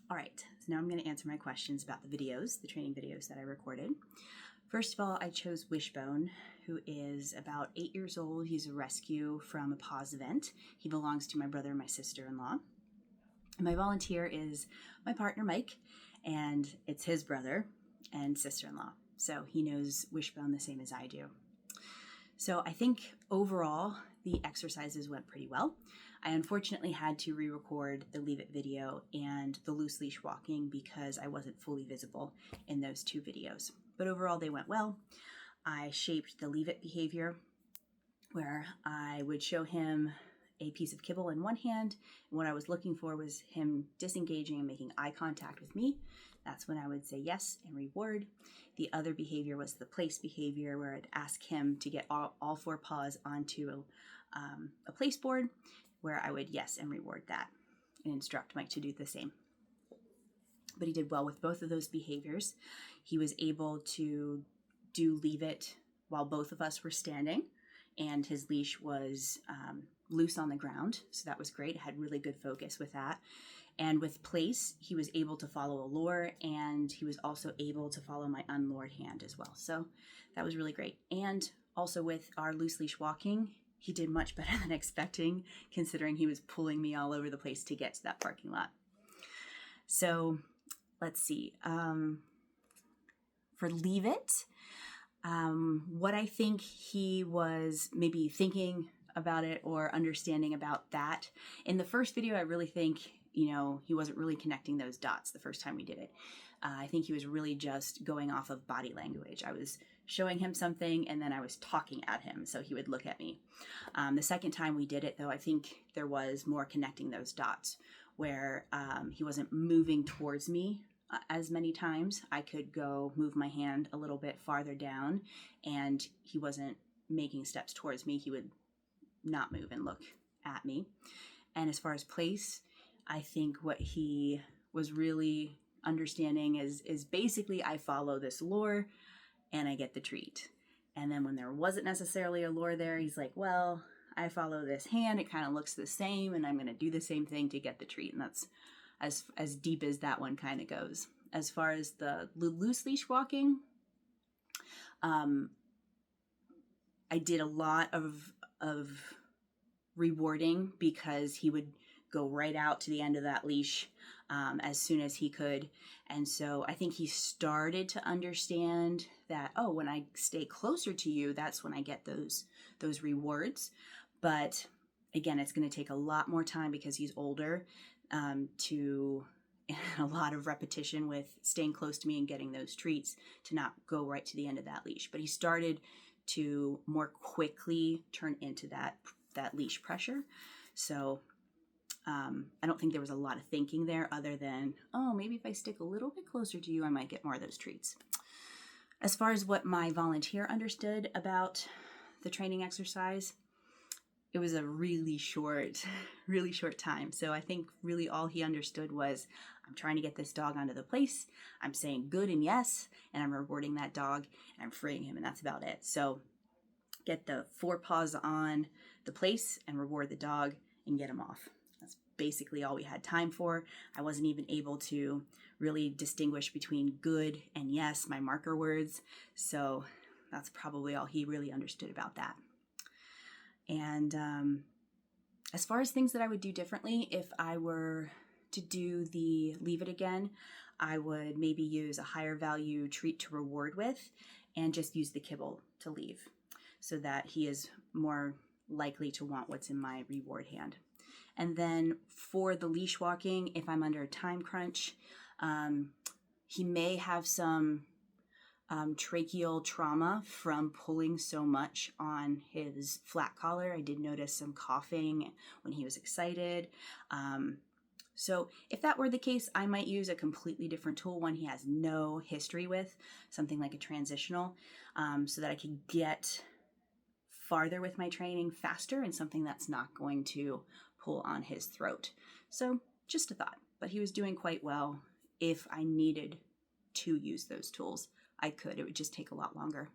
All right, so now I'm going to answer my questions about the videos, the training videos that I recorded. First of all, I chose Wishbone, who is about 8 years old. He's a rescue from a PAWS event. He belongs to my brother and my sister-in-law. My volunteer is my partner, Mike, and it's his brother and sister-in-law. So he knows Wishbone the same as I do. So I think overall, the exercises went pretty well. I unfortunately had to re-record the Leave It video and the loose leash walking because I wasn't fully visible in those two videos. But overall, they went well. I shaped the Leave It behavior where I would show him a piece of kibble in one hand, and what I was looking for was him disengaging and making eye contact with me. That's when I would say yes and reward. The other behavior was the place behavior, where I'd ask him to get all four paws onto a place board, where I would yes and reward that and instruct Mike to do the same. But he did well with both of those behaviors. He was able to do Leave It while both of us were standing, and his leash was loose on the ground, so that was great. I had really good focus with that. And with place, he was able to follow a lure, and he was also able to follow my unlured hand as well. So that was really great. And also with our loose leash walking, he did much better than expecting, considering he was pulling me all over the place to get to that parking lot. So let's see. For Leave It, what I think he was maybe thinking about it or understanding about that. In the first video, I really think, he wasn't really connecting those dots the first time we did it. I think he was really just going off of body language. I was showing him something and then I was talking at him, so he would look at me. The second time we did it, though, I think there was more connecting those dots, where he wasn't moving towards me as many times. I could move my hand a little bit farther down, and he wasn't making steps towards me. He would not move and look at me. And as far as place, I think what he was really understanding is basically I follow this lure and I get the treat. And then when there wasn't necessarily a lure there, he's like, well, I follow this hand, it kind of looks the same, and I'm going to do the same thing to get the treat. And that's as deep as that one kind of goes. As far as the loose leash walking, I did a lot of rewarding, because he would go right out to the end of that leash as soon as he could. And so I think he started to understand that, oh, when I stay closer to you, that's when I get those rewards. But again, it's going to take a lot more time because he's older, to a lot of repetition with staying close to me and getting those treats to not go right to the end of that leash. But he started to more quickly turn into that leash pressure. So I don't think there was a lot of thinking there other than, oh, maybe if I stick a little bit closer to you, I might get more of those treats. As far as what my volunteer understood about the training exercise, it was a really short time. So I think really all he understood was, I'm trying to get this dog onto the place. I'm saying good and yes, and I'm rewarding that dog, and I'm freeing him, and that's about it. So get the 4 paws on the place and reward the dog and get him off. That's basically all we had time for. I wasn't even able to really distinguish between good and yes, my marker words. So that's probably all he really understood about that. And as far as things that I would do differently, if I were to do the Leave It again, I would maybe use a higher value treat to reward with and just use the kibble to leave, so that he is more likely to want what's in my reward hand. And then for the leash walking, if I'm under a time crunch, he may have some tracheal trauma from pulling so much on his flat collar. I did notice some coughing when he was excited. So if that were the case, I might use a completely different tool, one he has no history with, something like a transitional, so that I could get farther with my training faster, and something that's not going to pull on his throat. So just a thought, but he was doing quite well. If I needed to use those tools, I could. It would just take a lot longer.